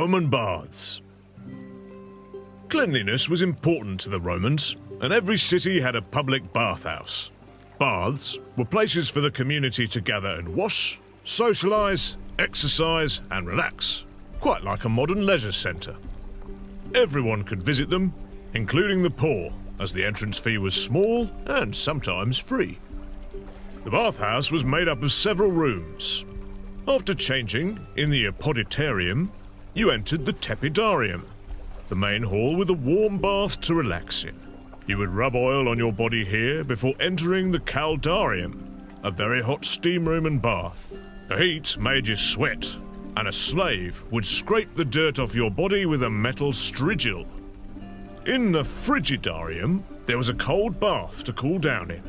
Roman baths. Cleanliness was important to the Romans, and every city had a public bathhouse. Baths were places for the community to gather and wash, socialise, exercise and relax, quite like a modern leisure centre. Everyone could visit them, including the poor, as the entrance fee was small and sometimes free. The bathhouse was made up of several rooms. After changing in the apoditerium, you entered the tepidarium, the main hall with a warm bath to relax in. You would rub oil on your body here before entering the caldarium, a very hot steam room and bath. The heat made you sweat, and a slave would scrape the dirt off your body with a metal strigil. In the frigidarium, there was a cold bath to cool down in.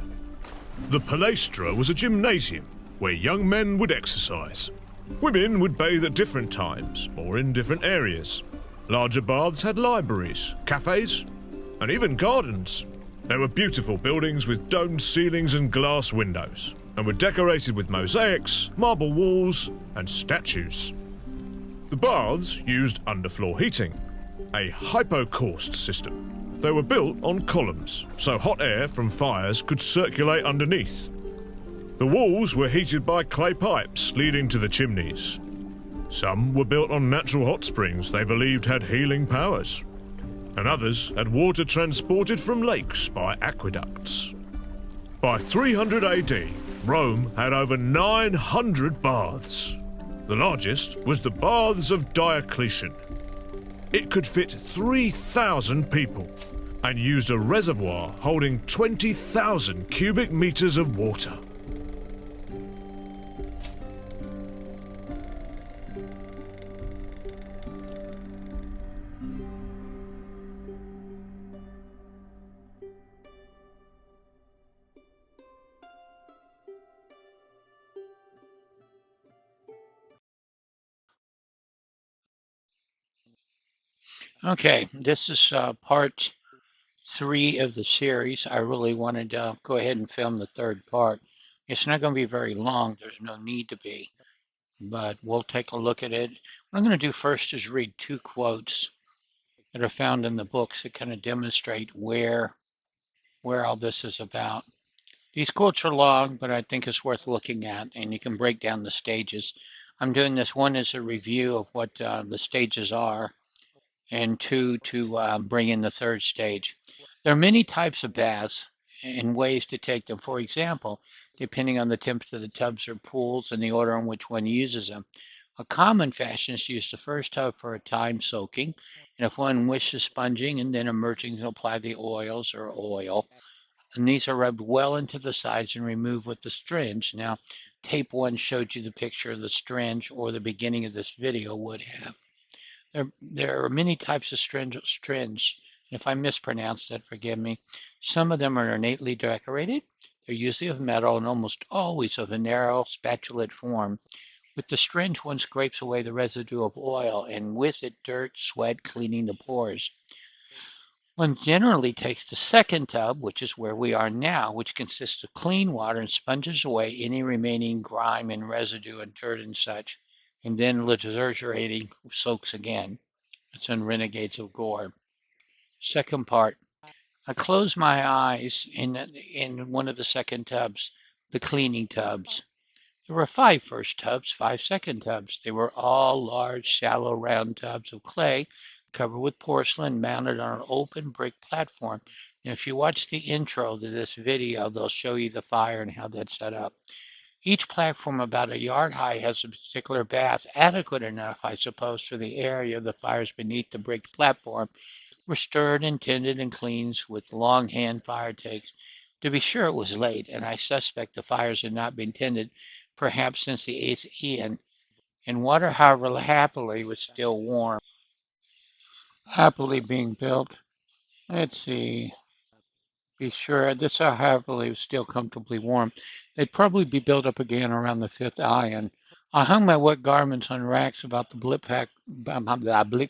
The palaestra was a gymnasium where young men would exercise. Women would bathe at different times or in different areas. Larger baths had libraries, cafes, and even gardens. There were beautiful buildings with domed ceilings and glass windows, and were decorated with mosaics, marble walls, and statues. The baths used underfloor heating, a hypocaust system. They were built on columns, so hot air from fires could circulate underneath. The walls were heated by clay pipes leading to the chimneys. Some were built on natural hot springs they believed had healing powers, and others had water transported from lakes by aqueducts. By 300 AD, Rome had over 900 baths. The largest was the Baths of Diocletian. It could fit 3,000 people and used a reservoir holding 20,000 cubic meters of water. Okay, this is part 3 of the series. I really wanted to go ahead and film the third part. It's not going to be very long. There's no need to be, but we'll take a look at it. What I'm going to do first is read 2 quotes that are found in the books that kind of demonstrate where all this is about. These quotes are long, but I think it's worth looking at, and you can break down the stages. I'm doing this one as a review of what the stages are, and 2 to bring in the third stage. There are many types of baths and ways to take them. For example, depending on the temperature of the tubs or pools and the order in which one uses them. A common fashion is to use the first tub for a time soaking, and if one wishes sponging and then emerging to apply the oils or oil. And these are rubbed well into the sides and removed with the syringe. Now, tape 1 showed you the picture of the syringe, or the beginning of this video would have. There are many types of syringe. If I mispronounce that, forgive me. Some of them are innately decorated. They're usually of metal and almost always of a narrow spatulate form. With the syringe, one scrapes away the residue of oil, and with it dirt, sweat, cleaning the pores. One generally takes the second tub, which is where we are now, which consists of clean water and sponges away any remaining grime and residue and dirt and such, and then luxuriating soaks again. It's in Renegades of Gor. Second part. I closed my eyes in one of the second tubs, the cleaning tubs. There were 5 first tubs, 5 second tubs. They were all large, shallow, round tubs of clay covered with porcelain, mounted on an open brick platform. Now, if you watch the intro to this video, they'll show you the fire and how that's set up. Each platform about a yard high has a particular bath, adequate enough, I suppose, for the area of the fires beneath the brick platform, were stirred and tended and cleaned with long hand fire takes. To be sure, it was late, and I suspect the fires had not been tended perhaps since the 8th Eon, and water, however, happily was still warm. Happily being built. Let's see. Be sure this happily was still comfortably warm. They'd probably be built up again around the 5th Ion. I hung my wet garments on racks about the blick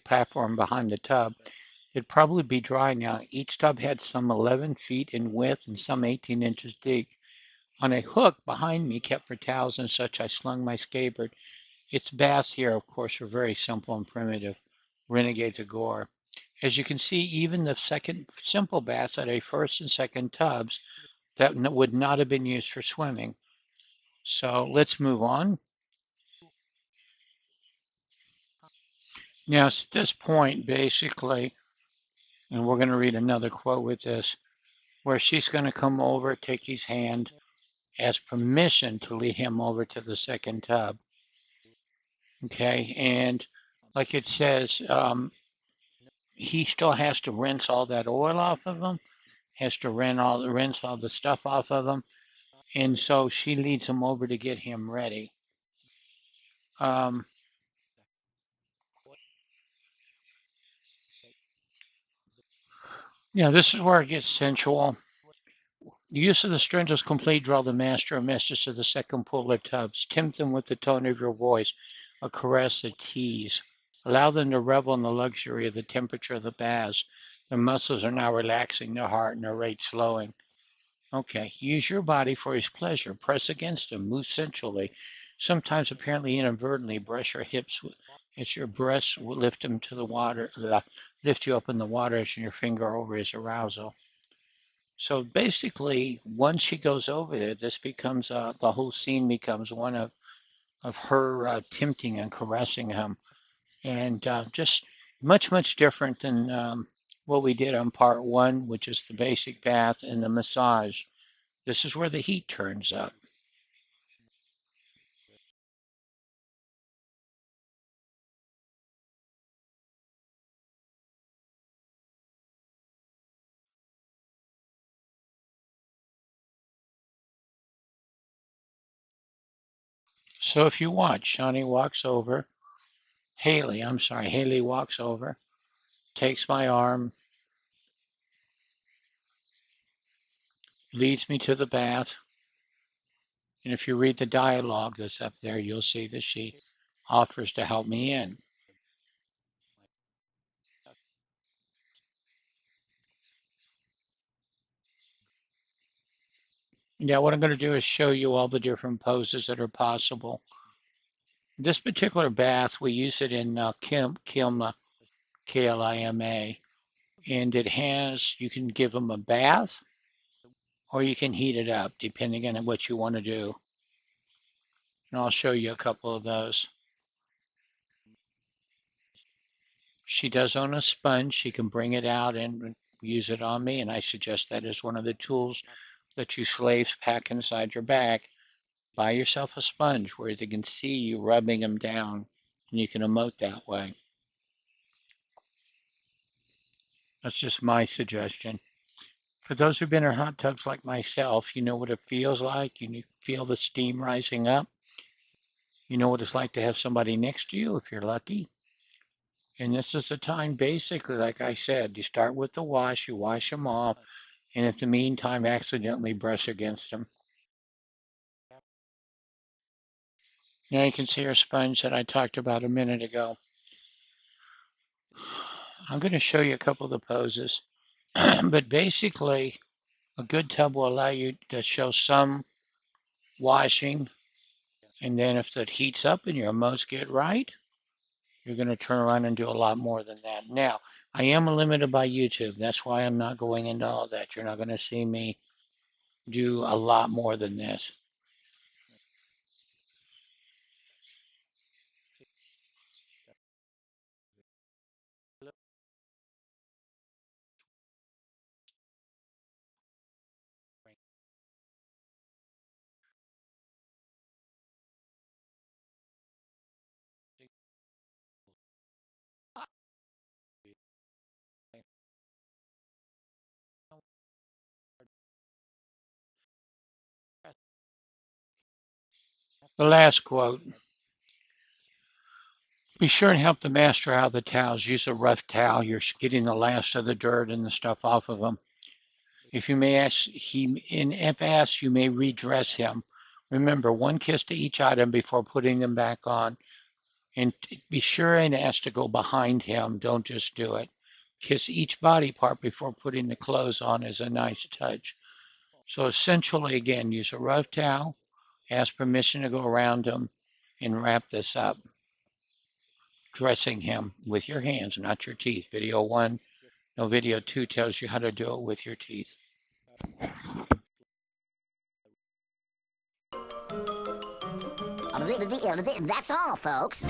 platform behind the tub. It'd probably be dry now. Each tub had some 11 feet in width and some 18 inches deep. On a hook behind me, kept for towels and such, I slung my scabbard. Its baths here, of course, are very simple and primitive. Renegades of Gore. As you can see, even the second simple baths had a first and second tubs that would not have been used for swimming. So let's move on. Now, at this point, basically, and we're going to read another quote with this, where she's going to come over, take his hand, ask permission to lead him over to the second tub. Okay, and like it says, he still has to rinse all that oil off of him, has to rinse all the stuff off of him, and so she leads him over to get him ready. Um, this is where it gets sensual. The use of the strings was complete. Draw the master or mistress to the second pool or tubs. Tempt them with the tone of your voice, a caress, a tease. Allow them to revel in the luxury of the temperature of the baths. Their muscles are now relaxing, their heart and their rate slowing. Okay, use your body for his pleasure. Press against him, move sensually. Sometimes apparently inadvertently, brush your hips as your breasts will lift him to the water, lift you up in the water as your finger over his arousal. So basically, once she goes over there, this becomes the whole scene becomes one of her tempting and caressing him, and just much different than what we did on part one, which is the basic bath and the massage. This is where the heat turns up. So if you watch, Shawnee walks over. Haley walks over, takes my arm, leads me to the bath. And if you read the dialogue that's up there, you'll see that she offers to help me in. Yeah, what I'm going to do is show you all the different poses that are possible. This particular bath, we use it in Kilma, Klima, and it has, you can give them a bath or you can heat it up depending on what you want to do. And I'll show you a couple of those. She does own a sponge. She can bring it out and use it on me, and I suggest that as one of the tools that you slaves pack inside your bag. Buy yourself a sponge where they can see you rubbing them down, and you can emote that way. That's just my suggestion. For those who've been in hot tubs like myself, you know what it feels like. You feel the steam rising up. You know what it's like to have somebody next to you if you're lucky. And this is the time, basically, like I said, you start with the wash, you wash them off, and in the meantime, accidentally brush against them. Now you can see our sponge that I talked about a minute ago. I'm going to show you a couple of the poses, but basically, a good tub will allow you to show some washing, and then if that heats up and your emotes get right, you're going to turn around and do a lot more than that. Now, I am limited by YouTube. That's why I'm not going into all that. You're not going to see me do a lot more than this. The last quote. Be sure and help the master out of the towels. Use a rough towel. You're getting the last of the dirt and the stuff off of them. If you may ask, if asked, you may redress him. Remember, one kiss to each item before putting them back on. And be sure and ask to go behind him. Don't just do it. Kiss each body part before putting the clothes on is a nice touch. So essentially, again, use a rough towel, ask permission to go around him, and wrap this up. dressing him with your hands, not your teeth. Video 1, no, video 2 tells you how to do it with your teeth. That's all, folks.